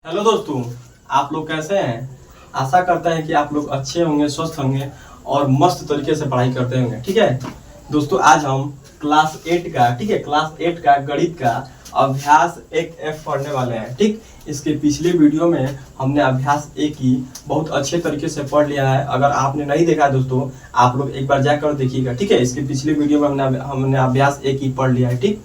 Hello दोस्तों, आप लोग कैसे हैं। आशा करते हैं कि आप लोग अच्छे होंगे, स्वस्थ होंगे और मस्त तरीके से पढ़ाई करते होंगे। ठीक है दोस्तों, आज हम क्लास 8 का क्लास 8 का गणित का अभ्यास 1F पढ़ने वाले हैं। ठीक, इसके पिछले वीडियो में हमने अभ्यास 1 की बहुत अच्छे तरीके से पढ़ लिया है। अगर आपने नहीं देखा दोस्तों, आप लोग एक बार जाकर देखिएगा। ठीक है, इसके पिछले वीडियो में हमने अभ्यास 1 ही पढ़ लिया है। ठीक,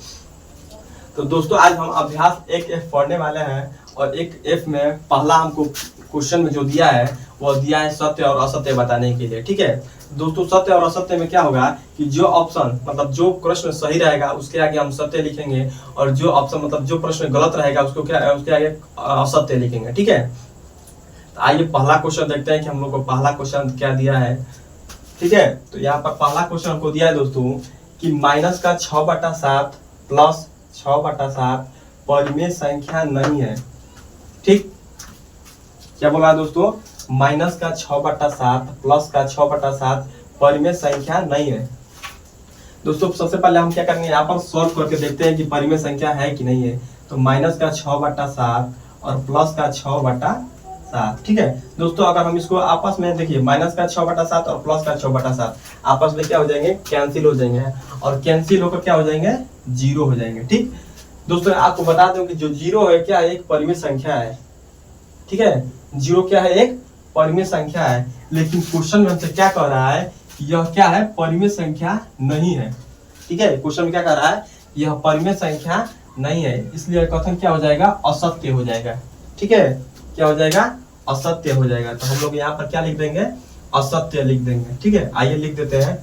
तो दोस्तों आज हम अभ्यास 1F पढ़ने वाले हैं और 1F में पहला हमको क्वेश्चन में जो दिया है वो दिया है सत्य और असत्य बताने के लिए। ठीक है दोस्तों, सत्य और असत्य में क्या होगा कि जो ऑप्शन मतलब जो प्रश्न सही रहेगा उसके आगे हम सत्य लिखेंगे और जो ऑप्शन मतलब जो प्रश्न गलत रहेगा उसके आगे असत्य लिखेंगे। ठीक है, तो आइए पहला क्वेश्चन देखते हैं कि हम लोग को पहला क्वेश्चन क्या दिया है। ठीक है, तो यहाँ पर पहला क्वेश्चन हमको दिया है दोस्तों कि माइनस का 6/7 प्लस 6/7 परिमेय संख्या नहीं है। ठीक, क्या बोला दोस्तों, माइनस का 6/7 प्लस का 6/7 परिमेय संख्या नहीं है। दोस्तों सबसे पहले हम क्या करेंगे, यहाँ पर सॉल्व करके देखते हैं कि परिमेय संख्या है कि नहीं है। तो माइनस का 6/7 और प्लस का 6/7। ठीक है दोस्तों, अगर हम इसको आपस में देखिए, माइनस का 6/7 और प्लस का 6/7 आपस में क्या हो जाएंगे, कैंसिल हो जाएंगे और कैंसिल होकर क्या हो जाएंगे, 0 हो जाएंगे। ठीक दोस्तों, आपको बता दूं कि जो 0 है क्या है, एक परिमेय संख्या है। ठीक है, 0 क्या है, एक परिमेय संख्या है। लेकिन क्वेश्चन में हमसे क्या कह रहा है, यह क्या है, परिमेय संख्या नहीं है। ठीक है, क्वेश्चन में क्या कह रहा है, यह परिमेय संख्या नहीं है, इसलिए कथन क्या हो जाएगा, असत्य हो जाएगा। ठीक है, क्या हो जाएगा, असत्य हो जाएगा। तो हम लोग यहाँ पर क्या लिख देंगे, असत्य लिख देंगे। ठीक है, आइए लिख देते हैं,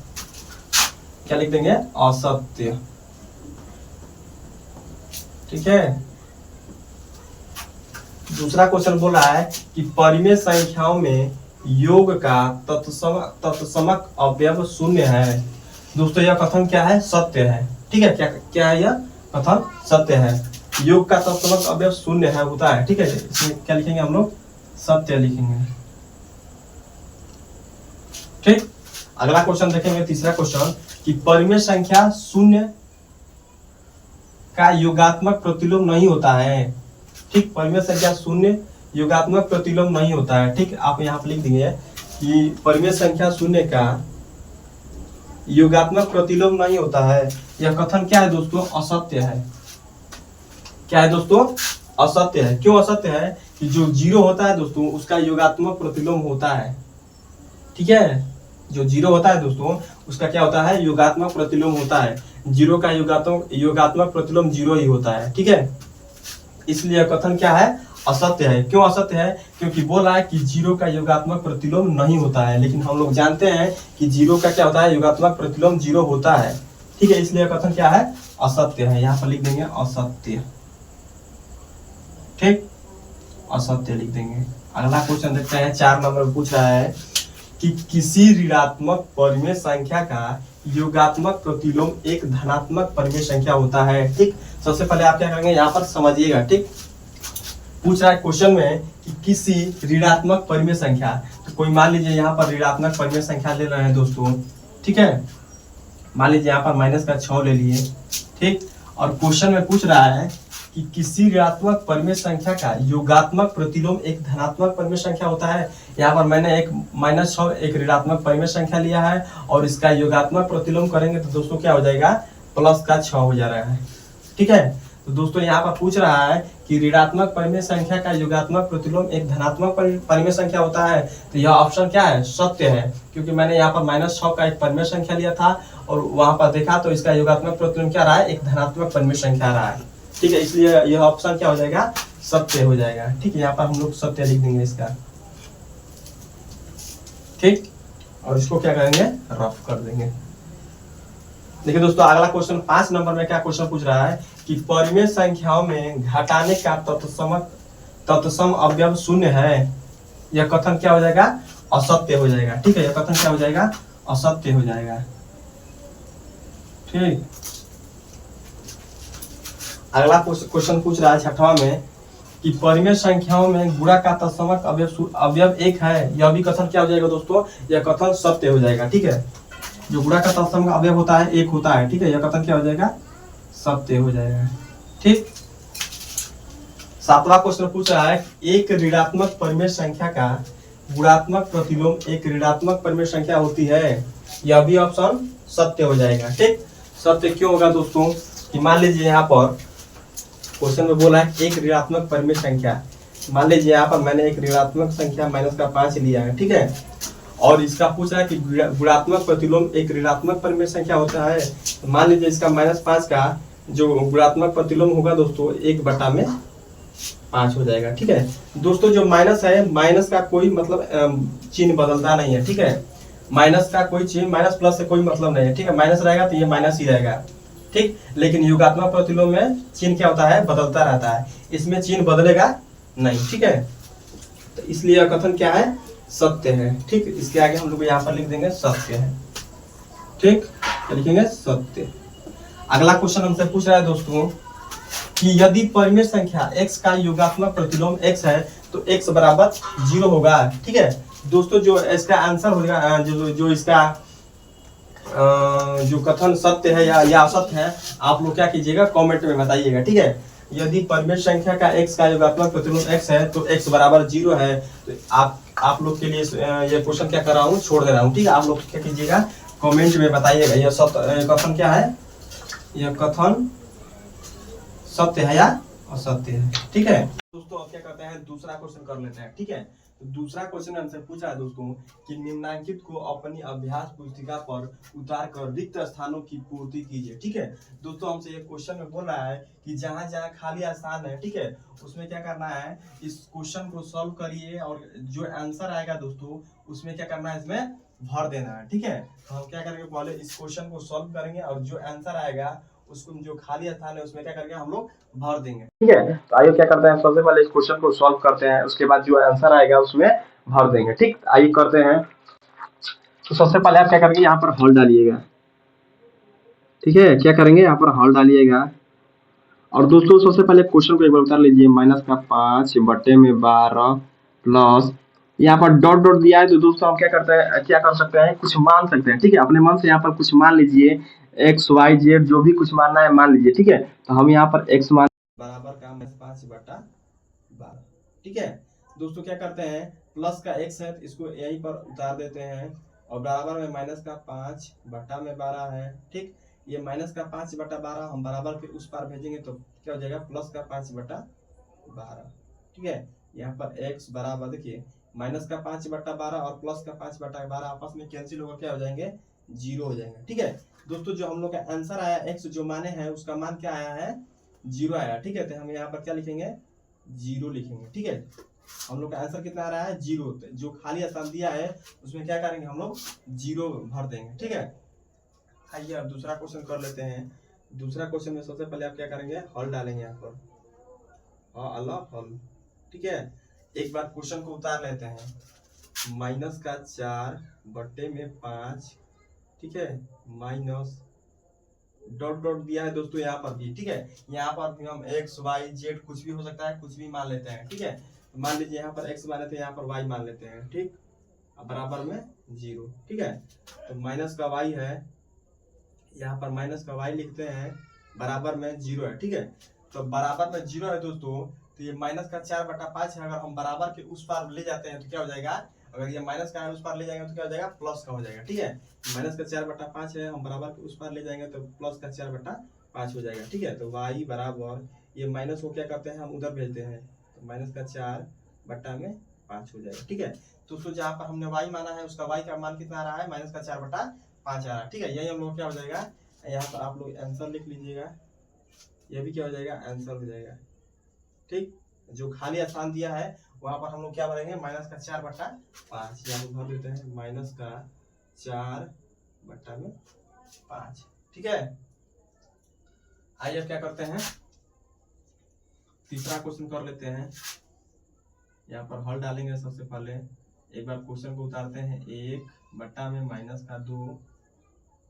क्या लिख देंगे, असत्य। ठीक है, दूसरा क्वेश्चन बोल रहा है कि परिमेय संख्याओं में योग का तत्समक अवयव शून्य है। दोस्तों यह कथन क्या है, सत्य है। ठीक है, क्या है, यह कथन सत्य है। योग का तत्समक अवयव शून्य है, होता है। ठीक है, इसमें क्या लिखेंगे हम लोग, सत्य लिखेंगे। ठीक, अगला क्वेश्चन देखेंगे, तीसरा क्वेश्चन कि परिमेय संख्या शून्य का योगात्मक प्रतिलोम नहीं होता है। ठीक, परिमेय संख्या शून्य योगात्मक प्रतिलोम नहीं होता है। ठीक, आप यहाँ पर लिख देंगे कि परिमेय संख्या शून्य का योगात्मक प्रतिलोम नहीं होता है। यह कथन क्या है दोस्तों, असत्य है। क्या है दोस्तों, असत्य है। क्यों असत्य है कि जो 0 होता है दोस्तों उसका योगात्मक प्रतिलोम होता है। ठीक है, जो 0 होता है दोस्तों उसका क्या होता है, योगात्मक प्रतिलोम होता है। 0 का योगात्मक प्रतिलोम 0 ही होता है। ठीक है, इसलिए कथन क्या है, असत्य है। क्यों असत्य है, क्योंकि बोला है कि 0 का योगात्मक प्रतिलोम नहीं होता है, लेकिन हम लोग जानते हैं कि 0 का क्या होता है, योगात्मक प्रतिलोम 0 होता है। ठीक है, इसलिए कथन क्या है, असत्य है। यहाँ पर लिख देंगे असत्य। ठीक, असत्य लिख देंगे। अगला क्वेश्चन देखते हैं, 4 नंबर में पूछ रहा है कि किसी ऋणात्मक परिमेय संख्या का योगात्मक प्रतिलोम एक धनात्मक परिमेय संख्या होता है। ठीक, सबसे पहले आप क्या करेंगे, यहाँ पर समझिएगा। ठीक, पूछ रहा है क्वेश्चन में कि किसी ऋणात्मक परिमेय संख्या, तो कोई मान लीजिए यहाँ पर ऋणात्मक परिमेय संख्या ले रहे हैं दोस्तों। ठीक है, मान लीजिए यहाँ पर माइनस का 6 ले लिए। ठीक, और क्वेश्चन में पूछ रहा है कि किसी ऋणात्मक परिमेय संख्या का योगात्मक प्रतिलोम एक धनात्मक परिमेय संख्या होता है। यहाँ पर मैंने एक -6 एक ऋणात्मक परिमेय संख्या लिया है और इसका योगात्मक प्रतिलोम करेंगे तो दोस्तों क्या हो जाएगा, प्लस का 6 हो जा रहा है। ठीक है, तो दोस्तों यहाँ पर पूछ रहा है कि ऋणात्मक परिमेय संख्या का योगात्मक प्रतिलोम एक धनात्मक परिमेय संख्या होता है। तो यह ऑप्शन क्या है, सत्य है, क्योंकि मैंने यहाँ पर -6 का एक परिमेय संख्या लिया था और वहां पर देखा तो इसका योगात्मक प्रतिलोम क्या रहा है, एक धनात्मक परिमेय संख्या रहा है। ठीक है, इसलिए यह ऑप्शन क्या हो जाएगा, सत्य हो जाएगा। ठीक है, यहाँ पर हम लोग सत्य लिख देंगे इसका। ठीक, और इसको क्या करेंगे, रफ कर देंगे। देखिए दोस्तों, अगला क्वेश्चन 5 नंबर में क्या क्वेश्चन पूछ रहा है कि परिमेय संख्याओं में घटाने का तत्सम अवयव शून्य है। यह कथन क्या हो जाएगा, असत्य हो जाएगा। ठीक है, यह कथन क्या हो जाएगा, असत्य हो जाएगा। ठीक, अगला क्वेश्चन पूछ रहा है 6वां में कि परिमेय संख्याओं में गुणा का तत्समक अवयव 1 है। यह भी कथन क्या हो जाएगा दोस्तों, यह कथन सत्य हो जाएगा। ठीक है, जो गुणा का तत्समक अवयव होता है 1 होता है। ठीक है, यह कथन क्या हो जाएगा, सत्य हो जाएगा। ठीक, सातवां क्वेश्चन पूछ रहा है एक ऋणात्मक परिमेय संख्या का गुणात्मक प्रतिलोम एक ऋणात्मक परिमेय संख्या होती है। यह भी ऑप्शन सत्य हो जाएगा। ठीक, सत्य क्यों होगा दोस्तों कि मान लीजिए यहाँ पर क्वेश्चन में बोला है एक ऋणात्मक परिमेय संख्या। मान लीजिए यहाँ पर मैंने एक ऋणात्मक संख्या -5 लिया है, ठीक है, और इसका पूछ रहा है कि गुणात्मक प्रतिलोम एक ऋणात्मक परिमेय संख्या होता है। तो मान लीजिए इसका -5 का जो गुणात्मक प्रतिलोम होगा दोस्तों 1/5 हो जाएगा। ठीक है दोस्तों, जो माइनस है, माइनस का कोई मतलब चिन्ह बदलता नहीं है। ठीक है, माइनस का कोई चिन्ह, माइनस प्लस से कोई मतलब नहीं है। ठीक है, माइनस रहेगा तो ये माइनस ही रहेगा। ठीक, लेकिन योगात्मक प्रतिलोम में चिन्ह क्या होता है, बदलता रहता है। इसमें चिन्ह बदलेगा नहीं। ठीक है, तो इसलिए यह कथन क्या है, सत्य है। ठीक, इसके आगे हम लोग यहाँ पर लिख देंगे सत्य है। ठीक, लिखेंगे सत्य। अगला क्वेश्चन हमसे पूछ रहा है दोस्तों कि यदि परिमेय संख्या x का योगात्मक प्रतिलोम x है तो x बराबर 0 होगा। ठीक है दोस्तों, जो इसका आंसर होगा, जो इसका जो कथन सत्य है या असत्य है, आप लोग क्या कीजिएगा, कमेंट में बताइएगा। ठीक है, यदि परिमेय संख्या का x का योगात्मक प्रतिलोम x है तो x बराबर 0 है। तो आप लोग के लिए ये क्वेश्चन क्या कर रहा हूँ, छोड़ दे रहा हूँ। ठीक है, आप लोग क्या कीजिएगा, कमेंट में बताइएगा यह सत्य कथन क्या है, यह कथन सत्य है या असत्य है। ठीक है दोस्तों, अब क्या करते हैं, दूसरा क्वेश्चन कर लेते हैं। ठीक है, तो दूसरा क्वेश्चन हमसे पूछा है दोस्तों कि निम्नांकित को अपनी अभ्यास पुस्तिका पर उतार कर रिक्त स्थानों की पूर्ति कीजिए। ठीक है दोस्तों, हमसे ये क्वेश्चन में बोल रहा है कि जहां जहां खाली स्थान है, ठीक है, उसमें क्या करना है, इस क्वेश्चन को सॉल्व करिए और जो आंसर आएगा दोस्तों उसमें क्या करना है, इसमें भर देना है। ठीक है, तो हम क्या करेंगे, पहले इस क्वेश्चन को सॉल्व करेंगे और जो आंसर आएगा उसको, जो खाली स्थान है उसमें क्या करेंगे, हम लोग भर देंगे। ठीक है, तो आइए क्या करते हैं, सबसे पहले इस क्वेश्चन को सॉल्व करते हैं, उसके बाद जो आंसर आएगा उसमें भर देंगे। ठीक, आइए करते हैं। तो सबसे पहले आप क्या करेंगे, यहाँ पर हल डालिएगा। ठीक है, क्या करेंगे, यहाँ पर हल डालिएगा। और दोस्तों सबसे पहले क्वेश्चन को एक बार उतार लीजिए, -5/12 प्लस यहाँ पर डॉट डॉट दिया है। तो दोस्तों हम क्या करते हैं, क्या कर सकते हैं, कुछ मान सकते हैं। ठीक है, अपने मन से यहाँ पर कुछ मान लीजिए, x y z जो भी कुछ मानना है मान लीजिए। ठीक है, तो हम यहाँ पर x मान बराबर का -5/12। ठीक है दोस्तों, क्या करते हैं, प्लस का x है तो इसको यहीं पर उतार देते हैं और बराबर में -5/12 है। ठीक, ये -5/12 हम बराबर के उस पार भेजेंगे तो क्या हो जाएगा, +5/12। ठीक है, यहाँ पर x बराबर देखिए -5/12 और +5/12 आपस में कैंसिल होकर क्या हो जाएंगे, 0 हो जाएंगे। ठीक है दोस्तों, जो हम लोग का आंसर आया x जो माने हैं उसका मान क्या आया है, 0 आया। ठीक है, तो हम यहाँ पर क्या लिखेंगे, 0 लिखेंगे। ठीक है, हम लोग का आंसर कितना आ रहा है, 0। जो खाली स्थान दिया है उसमें क्या करेंगे, हम लोग 0 भर देंगे। ठीक है, आइए अब दूसरा क्वेश्चन कर लेते हैं। दूसरा क्वेश्चन में सबसे पहले आप क्या करेंगे, हल डालेंगे यहाँ पर, हल। ठीक है, एक बार क्वेश्चन को उतार लेते हैं, -4/5। ठीक है, माइनस डॉट डॉट दिया है दोस्तों यहाँ पर भी। ठीक है, यहाँ पर भी हम x y z कुछ भी हो सकता है, कुछ भी मान लेते हैं। ठीक है, तो मान लीजिए यहाँ पर x माने थे, यहाँ पर y मान लेते हैं। ठीक, बराबर में 0। ठीक है, तो माइनस का y है, यहाँ पर माइनस का y लिखते हैं, बराबर में 0 है। ठीक है, तो बराबर में 0 है दोस्तों, तो ये -4/5 है। अगर हम बराबर के उस पार ले जाते हैं तो क्या हो जाएगा, अगर ये माइनस का है उस पार ले जाएंगे तो क्या हो जाएगा, प्लस का हो जाएगा। ठीक है, -4/5 है, हम बराबर के उस पार ले जाएंगे तो +4/5 हो जाएगा। ठीक है, तो y बराबर ये माइनस को क्या करते हैं, हम उधर भेजते हैं, तो -4/5 हो जाएगा। ठीक है दोस्तों, जहाँ पर हमने y माना है उसका y का मान कितना आ रहा है, -4/5 आ रहा है। ठीक है, यही हम लोग क्या हो जाएगा, यहाँ पर आप लोग आंसर लिख लीजिएगा, यह भी क्या हो जाएगा, आंसर हो जाएगा। ठीक, जो खाली स्थान दिया है वहां पर हम लोग क्या भरेंगे, -4/5 यहाँ पर भर देते हैं, -4/5। ठीक है, आइए अब क्या करते हैं, तीसरा क्वेश्चन कर लेते हैं। यहाँ पर हल डालेंगे। सबसे पहले एक बार क्वेश्चन को उतारते हैं, 1/-2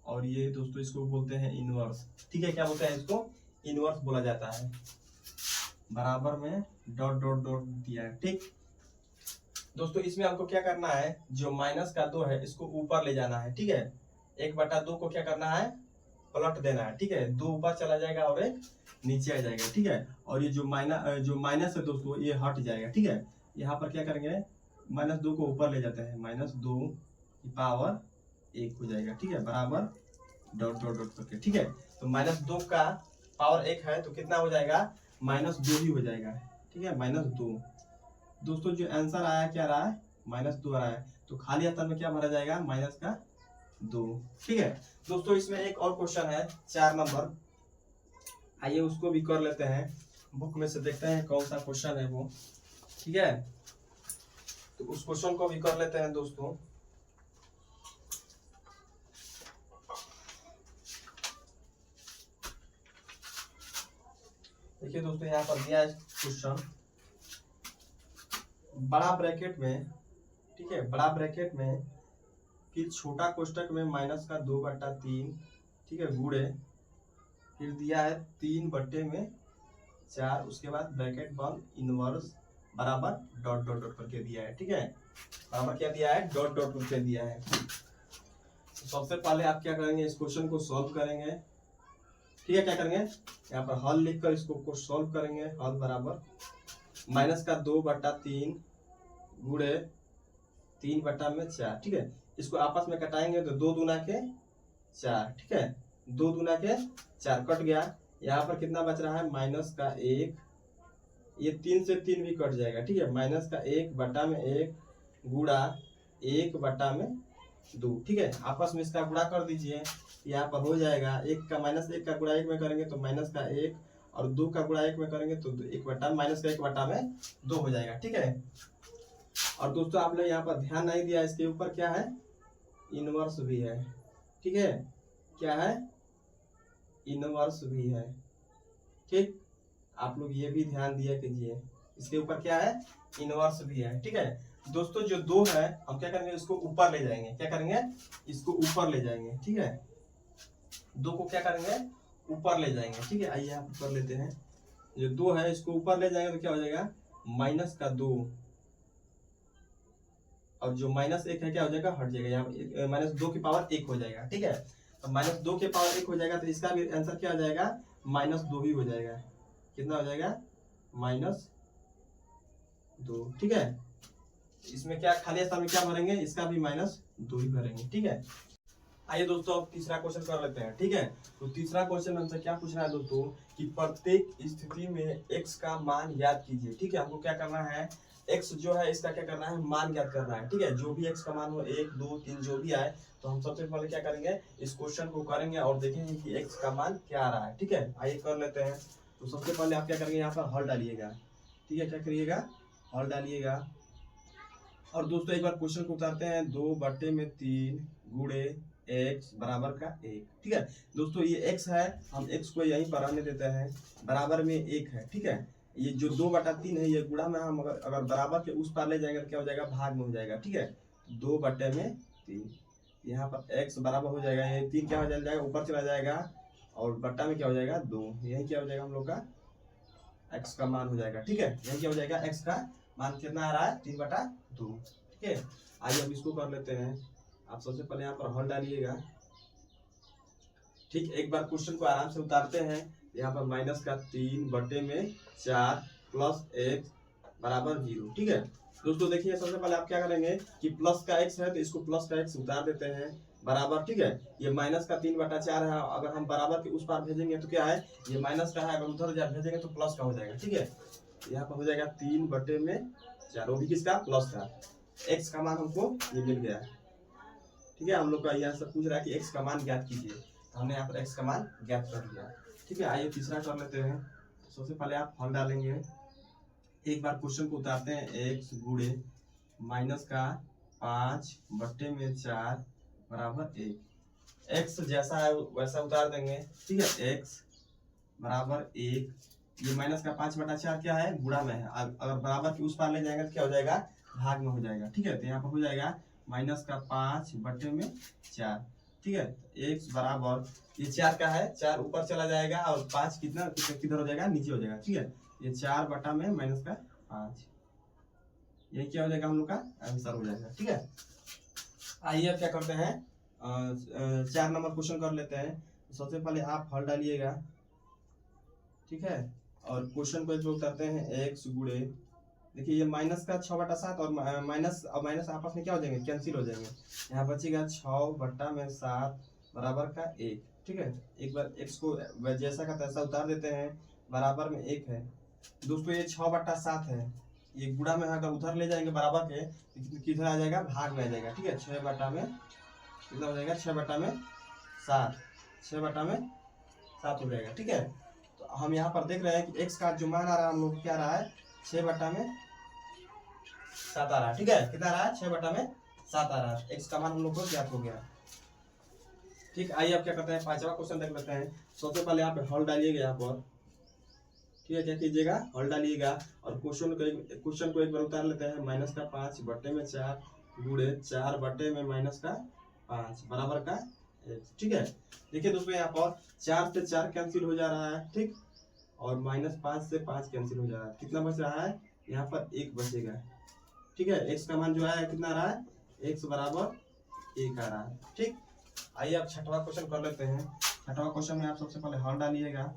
और ये दोस्तों इसको बोलते हैं इनवर्स। ठीक है, क्या बोलते हैं इसको, इनवर्स बोला जाता है। बराबर में डॉट डॉट डॉट दिया है। ठीक दोस्तों, इसमें हमको क्या करना है, जो -2 है इसको ऊपर ले जाना है। ठीक है, 1/2 को क्या करना है, पलट देना है, ठीक है। 2 ऊपर चला जाएगा और एक नीचे आ जाएगा, ठीक है। और ये जो माइनस है दोस्तों ये हट जाएगा, ठीक है। यहाँ पर क्या करेंगे, -2 को ऊपर ले जाते हैं, -2 की पावर 1 हो जाएगा, ठीक है, बराबर डॉट डॉट डॉट करके, ठीक है। तो -2 का पावर 1 है तो कितना हो जाएगा, -2 ही हो जाएगा, ठीक है, -2। दोस्तों जो आंसर आया क्या रहा है, -2 आ रहा है, तो खाली स्थान में क्या भरा जाएगा, -2, ठीक है। दोस्तों इसमें एक और क्वेश्चन है 4 नंबर, आइए उसको भी कर लेते हैं। बुक में से देखते हैं कौन सा क्वेश्चन है वो, ठीक है। तो उस क्वेश्चन को भी कर लेते हैं दोस्तों। देखिए दोस्तों यहाँ पर दिया है क्वेश्चन, बड़ा ब्रैकेट में, ठीक है, बड़ा ब्रैकेट में फिर छोटा कोष्टक में -2/3, ठीक है, गुणे फिर दिया है 3/4, उसके बाद ब्रैकेट बंद इनवर्स बराबर डॉट डॉट डॉट करके दिया है, ठीक है। बराबर क्या दिया है, डॉट डॉट करके दिया है। तो सबसे पहले आप क्या करेंगे, इस क्वेश्चन को सॉल्व करेंगे, ठीक है। क्या करेंगे, यहाँ पर हल लिखकर इसको सॉल्व करेंगे। हल बराबर -2/3 गुणे 3/4, ठीक है। इसको आपस में कटाएंगे तो 2 दूना के 4, ठीक है, 2 दूना के 4 कट गया। यहाँ पर कितना बच रहा है, -1, ये 3 से 3 भी कट जाएगा, ठीक है, -1/1 गुणा 1/2, ठीक है। आपस में इसका गुणा कर दीजिए, यहाँ पर हो जाएगा 1 का गुणा 1 में करेंगे तो -1, और 2 का गुणा 1 में करेंगे तो -1/2 हो जाएगा, ठीक है। और दोस्तों आपने यहाँ पर ध्यान नहीं दिया, इसके ऊपर क्या है, इनवर्स भी है, ठीक है, क्या है, इनवर्स भी है, ठीक। आप लोग ये भी ध्यान दिया कीजिए, इसके ऊपर क्या है, इनवर्स भी है, ठीक है। दोस्तों जो 2 है हम क्या करेंगे, इसको ऊपर ले जाएंगे, क्या करेंगे, इसको ऊपर ले जाएंगे, ठीक है। 2 को क्या करेंगे, ऊपर ले जाएंगे, ठीक है। आइए आप कर लेते हैं, जो 2 है इसको ऊपर ले जाएंगे तो क्या हो जाएगा, -2, और जो -1 है क्या हो जाएगा, हट जाएगा, यहाँ -2 की पावर 1 हो जाएगा, ठीक है। तो -2 की पावर 1 हो जाएगा तो इसका भी आंसर क्या हो जाएगा, -2 ही हो जाएगा। कितना हो जाएगा, -2, ठीक है। इसमें क्या खाली स्थान में क्या भरेंगे, इसका भी -2 ही भरेंगे, ठीक है। आइए दोस्तों अब तीसरा क्वेश्चन कर लेते हैं, ठीक है। तो तीसरा क्वेश्चन हमसे क्या पूछ रहा है दोस्तों, कि प्रत्येक स्थिति में x का मान याद कीजिए, ठीक है। हमको क्या करना है, x जो है इसका क्या करना है, मान ज्ञात करना है, ठीक है। जो भी x का मान हो 1, 2, 3 जो भी आए, तो हम सबसे पहले क्या करेंगे, इस क्वेश्चन को करेंगे और देखेंगे कि x का मान क्या आ रहा है, ठीक है। आइए कर लेते हैं। तो सबसे पहले आप क्या करेंगे, यहाँ पर हल डालिएगा, ठीक है। क्या करिएगा, हल डालिएगा। और दोस्तों एक बार क्वेश्चन को उतारते हैं, 2/3 गुणे x बराबर का 1, ठीक है। दोस्तों ये x है, हम x को यहीं पर रहने देते हैं, बराबर में 1 है, ठीक है। ये जो 2/3 है ये गुणा में हम अगर बराबर के उस पार ले जाएंगे तो क्या हो जाएगा, भाग में हो जाएगा, ठीक है। 2/3 यहाँ पर x बराबर हो जाएगा, ये 3 क्या हो जाएगा, ऊपर चला जाएगा, और बट्टा में क्या हो जाएगा, 2, यही क्या हो जाएगा, हम लोग का x का मान हो जाएगा, ठीक है। यही क्या हो जाएगा, x का मान कितना आ रहा है, 3/2, ठीक है। आइए अब इसको कर लेते हैं। आप सबसे पहले यहाँ पर हल डालिएगा, ठीक। एक बार क्वेश्चन को आराम से उतारते हैं। यहाँ पर -3/4 प्लस x बराबर 0, ठीक है। दोस्तों देखिए सबसे पहले आप क्या करेंगे कि प्लस का x है तो इसको प्लस का x उतार देते हैं, बराबर, ठीक है। ये -3/4 है, अगर हम बराबर के उस पार भेजेंगे तो क्या है, ये माइनस का है, अगर उधर भेजेंगे तो प्लस का हो जाएगा, ठीक है। यहाँ पर हो जाएगा 3/4, वो भी किसका, प्लस का। x का मान हमको ये मिल गया, ठीक है। हम लोग का यहाँ से पूछ रहा है कि x का मान ज्ञात कीजिए, तो हमने यहाँ पर x का मान ज्ञात कर लिया, ठीक है। आइए तीसरा कर लेते हैं। सबसे पहले आप हल डालेंगे, एक बार क्वेश्चन को उतारते हैं, x गुणे -5/4 बराबर 1, x जैसा है वैसा उतार देंगे, ठीक है। x बराबर 1, ये -5/4 क्या है, गुणा में है, अगर बराबर के उस पार ले जाएंगे तो क्या हो जाएगा, भाग में हो जाएगा, ठीक है। तो यहाँ पर हो जाएगा -5/4, ठीक है। x बराबर, ये 4 का है, 4 ऊपर चला जाएगा और 5 किधर हो जाएगा, नीचे हो जाएगा, ठीक है। ये 4/-5, यही क्या हो जाएगा, हम लोग का आंसर हो जाएगा, ठीक है। आइए अब क्या करते हैं, 4 नंबर क्वेश्चन कर लेते हैं। सबसे पहले आप हल डालिएगा, ठीक है। और क्वेश्चन को जो करते हैं एक्स गुड़े, देखिए ये माइनस का 6/7 और माइनस और माइनस आपस में क्या हो जाएंगे, कैंसिल हो जाएंगे। यहाँ बचेगा 6/7 बराबर का 1, ठीक है। एक बार एक्स को जैसा का तैसा उतार देते हैं, बराबर में 1 है। दोस्तों ये 6/7 है, ये गुणा में अगर उधर ले जाएंगे बराबर के, किधर आ जाएगा, भाग में आ जाएगा, ठीक है। 6/7 कितना हो जाएगा, 6/7, 6/7 हो जाएगा, ठीक है। तो हम यहाँ पर देख रहे हैं कि x का जो मान आ रहा है हम लोग क्या आ रहा है, 6/7 आ रहा है, ठीक है। कितना आ रहा है, 6/7 आ रहा है। x का मान हम लोग को ज्ञात हो गया, ठीक। आइए अब क्या करते हैं, पांचवा क्वेश्चन देख लेते हैं। सबसे पहले आप हल डालिएगा यहाँ पर, ठीक है। क्या कीजिएगा, हल डालिएगा और क्वेश्चन को एक बार उतार लेते हैं। -5/4 गुणे 4/-5 बराबर का 1, ठीक है। देखिए दोस्तों यहाँ पर 4 से 4 कैंसिल हो जा रहा है, ठीक। और -5 से 5 कैंसिल हो जा रहा है, कितना बच रहा है, यहाँ पर 1 बचेगा, ठीक है। x का मान जो है कितना आ रहा है, x बराबर 1 आ रहा है, ठीक। आइए अब छठवां क्वेश्चन कर लेते हैं। छठवां क्वेश्चन में आप सबसे पहले हल डालिएगा,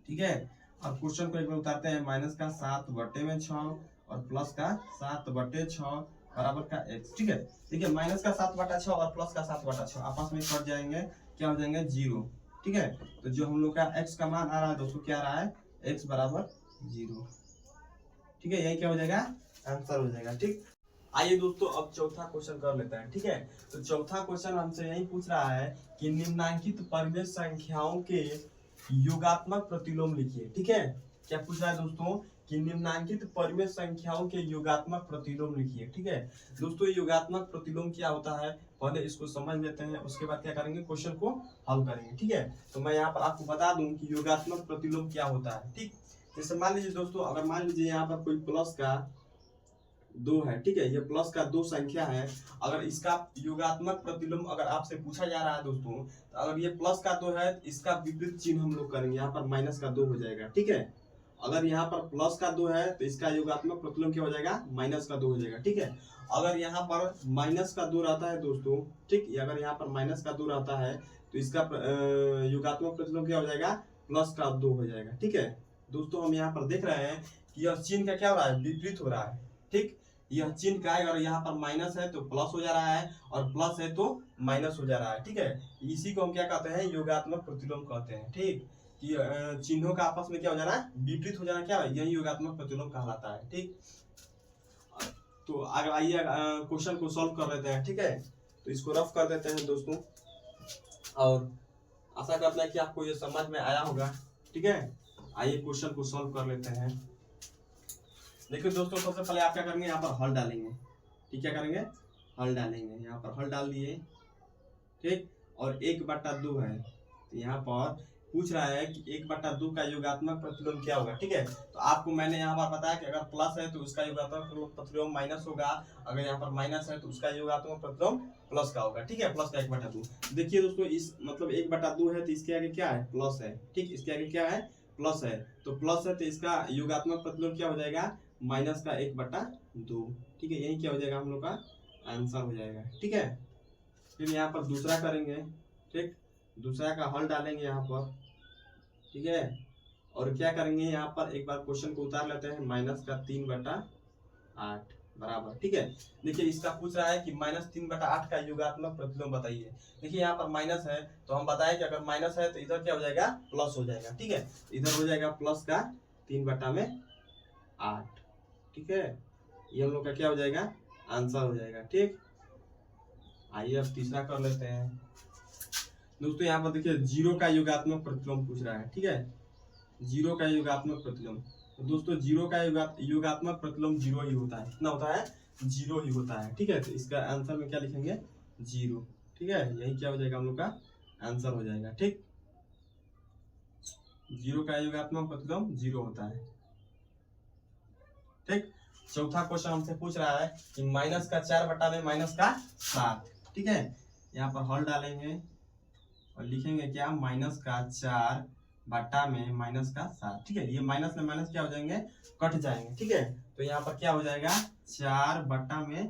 ठीक है। अब क्वेश्चन को एक बार उतारते हैं। -7/6 और +7/6 बराबर का x, ठीक है। देखिए -7/6 और +7/6 आपस में कट जाएंगे, क्या हो जाएंगे, 0, ठीक है। तो जो हम लोग का x का मान आ रहा है दोस्तों, क्या आ रहा है, x बराबर 0, ठीक है। यही क्या हो जाएगा, आंसर हो जाएगा, ठीक। आइए दोस्तों अब चौथा क्वेश्चन कर लेते हैं, ठीक है। तो चौथा क्वेश्चन हमसे यही पूछ रहा है कि निम्नांकित परिमेय संख्याओं के योगात्मक प्रतिलोम लिखिए, ठीक है। क्या पूछ रहा है दोस्तों, कि निम्नांकित परिमेय संख्याओं के योगात्मक प्रतिलोम लिखिए, ठीक है। दोस्तों योगात्मक प्रतिलोम क्या होता है, पहले इसको समझ लेते हैं, उसके बाद क्या करेंगे, क्वेश्चन को हल करेंगे, ठीक है। तो मैं यहाँ पर आपको बता दूं कि योगात्मक प्रतिलोम क्या होता है, ठीक। जैसे मान लीजिए दोस्तों, अगर मान लीजिए यहाँ पर कोई प्लस का 2 है, ठीक है। ये प्लस का 2 संख्या है, अगर इसका योगात्मक प्रतिलोम अगर आपसे पूछा जा रहा है दोस्तों, तो अगर ये प्लस का 2 है तो इसका विपरीत चिन्ह हम लोग करेंगे, यहाँ पर माइनस का 2 हो जाएगा, ठीक है। अगर यहाँ पर प्लस का 2 है तो इसका योगात्मक प्रतिलोम क्या हो जाएगा, माइनस का 2 हो जाएगा, ठीक है। अगर यहाँ पर माइनस का 2 रहता है दोस्तों, ठीक, अगर यहाँ पर माइनस का 2 रहता है तो इसका योगात्मक प्रतिलोम क्या हो जाएगा, प्लस का 2 हो जाएगा, ठीक है। दोस्तों हम यहाँ पर देख रहे हैं कि यह चिन्ह का क्या हो रहा है, विपरीत हो रहा है, ठीक। यह चिन्ह का अगर यहाँ पर माइनस है तो प्लस हो जा रहा है, और प्लस है तो माइनस हो जा रहा है, ठीक है। इसी को हम क्या कहते हैं, योगात्मक प्रतिलोम कहते हैं, ठीक। कि चिन्हों का आपस में क्या हो जाना है, विपरीत हो जाना, क्या है, यही योगात्मक प्रतिलोम कहलाता है, ठीक। तो अगर आइए क्वेश्चन को सॉल्व कर लेते हैं, ठीक है। तो इसको रफ कर देते हैं दोस्तों, और आशा करते हैं कि आपको ये समझ में आया होगा, ठीक है। आइए क्वेश्चन को सॉल्व कर लेते हैं। देखिए दोस्तों सबसे पहले आप क्या करेंगे, यहाँ पर हल डालेंगे, ठीक। क्या करेंगे, हल डालेंगे, यहाँ पर हल डाल दिए, ठीक। और 1/2 है, तो यहाँ पर पूछ रहा है कि 1/2 का योगात्मक प्रतिलोम क्या होगा, ठीक है। तो आपको मैंने यहाँ पर बताया कि अगर प्लस है तो उसका योगात्मक प्रतिलोम माइनस होगा, अगर यहाँ पर माइनस है तो उसका योगात्मक प्रतिलोम प्लस का होगा, ठीक है। प्लस का 1/2। देखिए दोस्तों इस मतलब 1/2 है तो इसके आगे क्या है, प्लस है, ठीक। इसके आगे क्या है, प्लस है, तो प्लस है तो इसका योगात्मक प्रतिलोम क्या हो जाएगा, माइनस का 1/2, ठीक है। यही क्या हो जाएगा, हम लोग का आंसर हो जाएगा, ठीक है। फिर यहाँ पर दूसरा करेंगे, ठीक। दूसरा का हल डालेंगे यहाँ पर, ठीक है। और क्या करेंगे, यहाँ पर एक बार क्वेश्चन को उतार लेते हैं। -3/8 बराबर, ठीक है। देखिए इसका पूछ रहा है कि -3/8 का योगात्मक प्रतिलोम बताइए। देखिए यहाँ पर माइनस है तो हम बताएं कि अगर माइनस है तो इधर क्या हो जाएगा, प्लस हो जाएगा, ठीक है। इधर हो जाएगा प्लस का 3/8, ठीक है। ये हम लोग का क्या हो जाएगा, आंसर हो जाएगा, ठीक। आइए अब तीसरा कर लेते हैं दोस्तों। यहाँ पर देखिए 0 का योगात्मक प्रतिलोम पूछ रहा है, ठीक है। 0 का योगात्मक प्रतिलोम, तो दोस्तों 0 का योगात्मक प्रतिलोम 0 ही होता है, कितना होता है, 0 ही होता है, ठीक है। तो इसका आंसर में क्या लिखेंगे, 0, ठीक है। यही क्या हो जाएगा, हम लोग का आंसर हो जाएगा, ठीक। 0 का योगात्मक प्रतिलोम 0 होता है, ठीक। चौथा क्वेश्चन हमसे पूछ रहा है कि -4/-7, ठीक है। यहाँ पर हल डालेंगे और लिखेंगे क्या, -4/-7, ठीक है। ये माइनस में माइनस क्या हो जाएंगे, कट जाएंगे, ठीक है। तो यहाँ पर क्या हो जाएगा, 4/7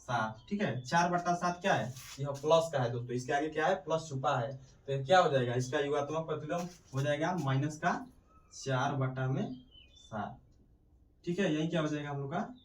7, ठीक है। 4/7 क्या है, यह प्लस का है दोस्तों, इसके आगे क्या है, प्लस छुपा है, तो ये क्या हो जाएगा, इसका योगात्मक प्रतिलोम हो जाएगा -4/7, ठीक है। यही क्या हो जाएगा हम लोग का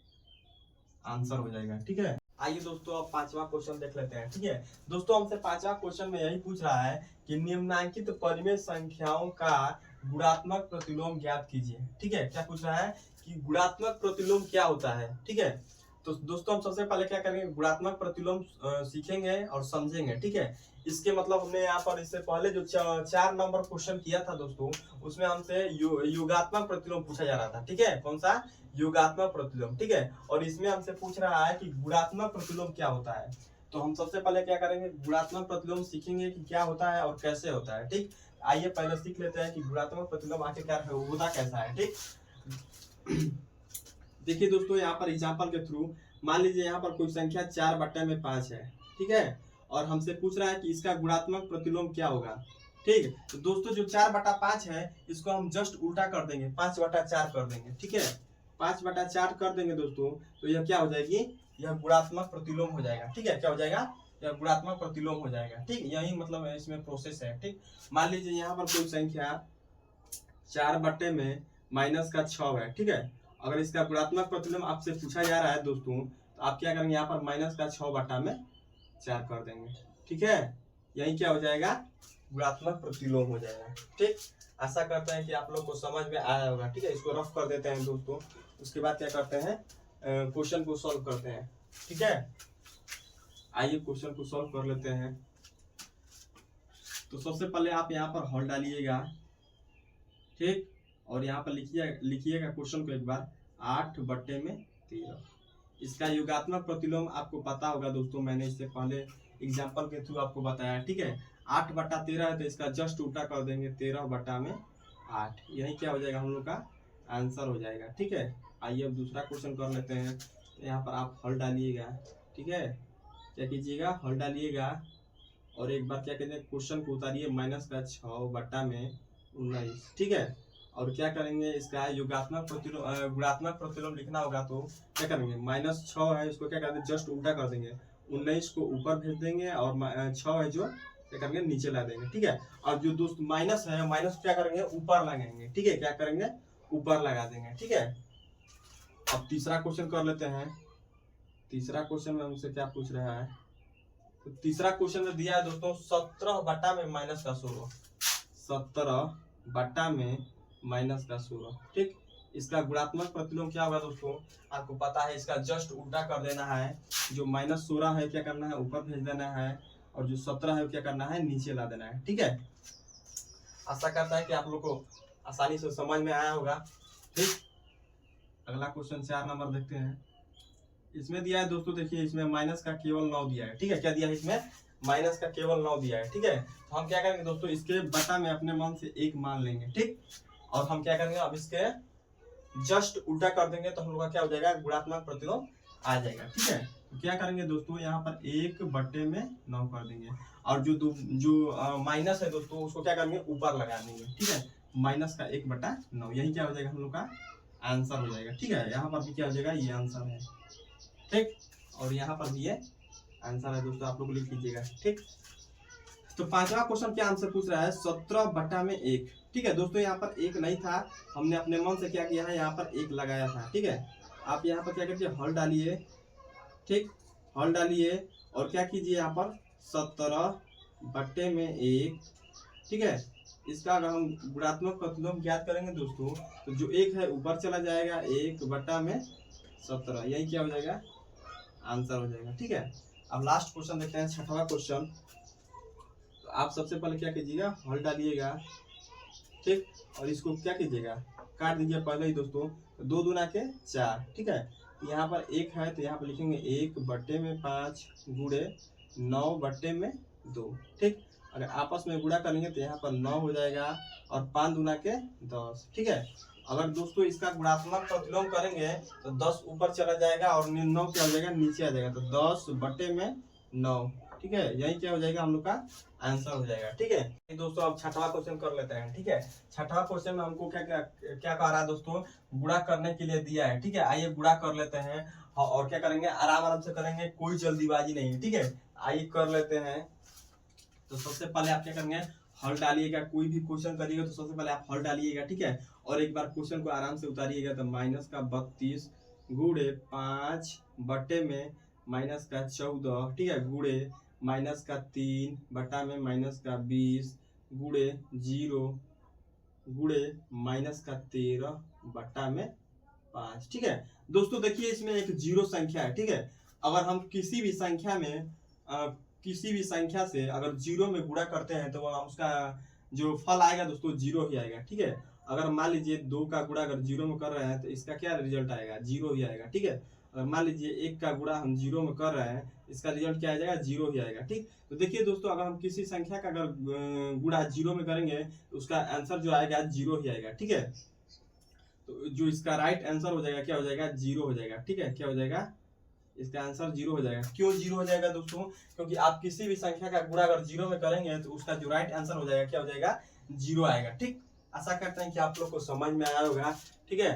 आंसर हो जाएगा, ठीक है। आइए दोस्तों अब पांचवा क्वेश्चन देख लेते हैं, ठीक है। दोस्तों हमसे पांचवा क्वेश्चन में यही पूछ रहा है कि निम्नलिखित परिमेय संख्याओं का गुणात्मक प्रतिलोम ज्ञात कीजिए, ठीक है। क्या पूछ रहा है कि गुणात्मक प्रतिलोम क्या होता है, ठीक है। तो दोस्तों हम सबसे पहले क्या करेंगे, गुणात्मक प्रतिलोम सीखेंगे और समझेंगे, ठीक है। इसके मतलब हमने यहाँ पर इससे पहले जो 4 नंबर क्वेश्चन किया था दोस्तों, उसमें हमसे योगात्मक प्रतिलोम पूछा जा रहा था, ठीक है। कौन सा, योगात्मक प्रतिलोम, ठीक है। और इसमें हमसे पूछ रहा है कि गुणात्मक प्रतिलोम क्या होता है। तो हम सबसे पहले क्या करेंगे, गुणात्मक प्रतिलोम सीखेंगे कि क्या होता है और कैसे होता है, ठीक। आइए पहले सीख लेते हैं कि गुणात्मक प्रतिलोम आखिरकार होता कैसा है, ठीक। देखिए दोस्तों यहाँ पर एग्जांपल के थ्रू मान लीजिए यहाँ पर कोई संख्या 4/5 है, ठीक है। और हमसे पूछ रहा है कि इसका गुणात्मक प्रतिलोम क्या होगा, ठीक। तो दोस्तों जो 4/5 है इसको हम जस्ट उल्टा कर देंगे, 5/4 कर देंगे, ठीक है। 5/4 कर देंगे दोस्तों, तो यह क्या हो जाएगी, यह गुणात्मक प्रतिलोम हो जाएगा, ठीक है। क्या हो जाएगा, यह गुणात्मक प्रतिलोम हो जाएगा, ठीक। यही मतलब इसमें प्रोसेस है, ठीक। मान लीजिए यहाँ पर कोई संख्या 4/6 है, ठीक है। अगर इसका गुणात्मक प्रतिलोम आपसे पूछा जा रहा है दोस्तों, तो आप क्या करेंगे, यहाँ पर -6/4 कर देंगे, ठीक है। यही क्या हो जाएगा, गुणात्मक प्रतिलोम हो जाएगा, ठीक। आशा करते हैं कि आप लोग को समझ में आया होगा, ठीक है। इसको रफ कर देते हैं दोस्तों, उसके बाद क्या करते हैं, क्वेश्चन को सॉल्व करते हैं, ठीक है। आइए क्वेश्चन को सॉल्व कर लेते हैं। तो सबसे पहले आप यहाँ पर हल डालिएगा, ठीक। और यहाँ पर लिखिएगा क्वेश्चन को एक बार, 8/13। इसका योगात्मक प्रतिलोम आपको पता होगा दोस्तों, मैंने इससे पहले एग्जांपल के थ्रू आपको बताया, ठीक है। 8/13 है तो इसका जस्ट उल्टा कर देंगे, 13/8। यही क्या हो जाएगा, हम लोग का आंसर हो जाएगा, ठीक है। आइए अब दूसरा क्वेश्चन कर लेते हैं। तो यहाँ पर आप हल डालिएगा, ठीक है। क्या कीजिएगा, हल डालिएगा और एक बार क्या करेंगे, क्वेश्चन को उतारिए -6/19, ठीक है। और क्या करेंगे, इसका योगात्मक प्रतिलोम गुणात्मक प्रतिलोम लिखना होगा, तो क्या करेंगे, -6 है इसको क्या कर देंगे, जस्ट उल्टा कर देंगे, 19 को ऊपर भेज देंगे और 6 है जो क्या करेंगे, नीचे ला देंगे, ठीक है। और जो दोस्त माइनस है, माइनस क्या करेंगे, ऊपर लगाएंगे, ठीक है। क्या करेंगे, ऊपर लगा देंगे, ठीक है। अब तीसरा क्वेश्चन कर लेते हैं। तीसरा क्वेश्चन में हमसे क्या पूछ रहा है, तो तीसरा क्वेश्चन में दिया है दोस्तों 17/-16, 17/-16, ठीक। इसका गुणात्मक प्रतिलोम क्या होगा दोस्तों, आपको पता है, इसका जस्ट उल्टा कर देना है। जो -16 है क्या करना है, ऊपर भेज देना है, और जो 17 है क्या करना है, नीचे ला देना है, ठीक है। आशा करता है कि आप लोग को आसानी से समझ में आया होगा, ठीक। अगला क्वेश्चन 4 नंबर देखते हैं। इसमें दिया है दोस्तों, देखिए इसमें माइनस का केवल 9 दिया है, ठीक है। क्या दिया है इसमें, माइनस का केवल 9 दिया है, ठीक है। तो हम क्या करेंगे दोस्तों, इसके बटा में अपने मन से 1 मान लेंगे, ठीक। और हम क्या करेंगे, अब इसके जस्ट उल्टा कर देंगे, तो हम लोग का क्या हो जाएगा, गुणात्मक प्रतिलोम आ जाएगा, ठीक है। तो क्या करेंगे दोस्तों, यहाँ पर 1/9 कर देंगे, और जो माइनस है दोस्तों, उसको क्या करेंगे, ऊपर लगा देंगे, ठीक है। माइनस का 1/9, यही क्या हो जाएगा, हम लोग का आंसर हो जाएगा, ठीक है। यहाँ पर भी क्या हो जाएगा, ये आंसर है, ठीक। और यहाँ पर भी ये आंसर है दोस्तों, आप लोग लिख लीजिएगा, ठीक। तो पांचवा क्वेश्चन क्या हमसे पूछ रहा है, 17/1, ठीक है। दोस्तों यहाँ पर 1 नहीं था, हमने अपने मन से क्या किया है, यहाँ पर 1 लगाया था, ठीक है। आप यहाँ पर क्या कीजिए, हल डालिए, ठीक। हल डालिए और क्या कीजिए, यहाँ पर 17/1, ठीक है। इसका अगर हम गुणात्मक प्रतिलोम ज्ञात करेंगे दोस्तों, तो जो 1 है ऊपर चला जाएगा, 1/17, यही क्या हो जाएगा, आंसर हो जाएगा, ठीक है। अब लास्ट क्वेश्चन देखते हैं, 6वां क्वेश्चन। तो आप सबसे पहले क्या कीजिएगा, हल डालिएगा, ठीक। और इसको क्या कीजिएगा, काट दीजिए पहले ही दोस्तों, 2 दूना के 4, ठीक है। यहाँ पर 1 है तो यहाँ पर लिखेंगे 1/5 गुणे 9/2, ठीक। अगर आपस में गुणा करेंगे तो यहाँ पर 9 हो जाएगा, और 5 दूना के 10, ठीक है। अगर दोस्तों इसका गुणात्मक प्रतिलोम करेंगे तो 10 ऊपर चला जाएगा और 9 क्या हो जाएगा, नीचे आ जाएगा, तो 10/9, ठीक है, यही क्या हो जाएगा हम लोग का आंसर हो जाएगा। ठीक है दोस्तों, अब छठवां क्वेश्चन कर लेते हैं। ठीक है, छठवां क्वेश्चन में हमको क्या क्या क्या कह रहा है दोस्तों, गुणा करने के लिए दिया है। ठीक है, आइए गुणा कर लेते हैं और क्या करेंगे, आराम आराम से करेंगे, कोई जल्दीबाजी नहीं। ठीक है, आइए कर लेते हैं। तो सबसे पहले आप क्या करेंगे, हल डालिएगा। कोई भी क्वेश्चन करिएगा तो सबसे पहले आप हल डालिएगा। ठीक है, और एक बार क्वेश्चन को आराम से उतारिएगा। तो माइनस का 32 गुड़े 5 बटे में माइनस का 14, ठीक है, गुड़े माइनस का 3 बटा में माइनस का 20 गुड़े 0 गुड़े माइनस का 13 बटा में 5। ठीक है दोस्तों, देखिए इसमें एक जीरो संख्या है। ठीक है, अगर हम किसी भी संख्या में किसी भी संख्या से अगर जीरो में गुणा करते हैं तो उसका जो फल आएगा दोस्तों जीरो ही आएगा। ठीक है, अगर मान लीजिए 2 का गुणा अगर जीरो में कर रहे हैं तो इसका क्या रिजल्ट आएगा, जीरो ही आएगा। ठीक है, अगर मान लीजिए 1 का गुणा हम जीरो में कर रहे हैं, इसका रिजल्ट क्या आ जाएगा, जीरो ही आएगा। ठीक, तो देखिए दोस्तों, अगर हम किसी संख्या का अगर गुणा जीरो में करेंगे तो उसका आंसर जो आएगा जीरो ही आएगा। ठीक है, तो जो इसका राइट आंसर हो जाएगा क्या हो जाएगा, जीरो हो जाएगा। ठीक है, क्या हो जाएगा, इसका आंसर जीरो हो जाएगा। क्यों जीरो हो जाएगा दोस्तों, क्योंकि आप किसी भी संख्या का गुणा अगर जीरो में करेंगे तो उसका जो राइट आंसर हो जाएगा क्या हो जाएगा, जीरो आएगा। ठीक, आशा करते हैं कि आप लोग को समझ में आया होगा। ठीक है।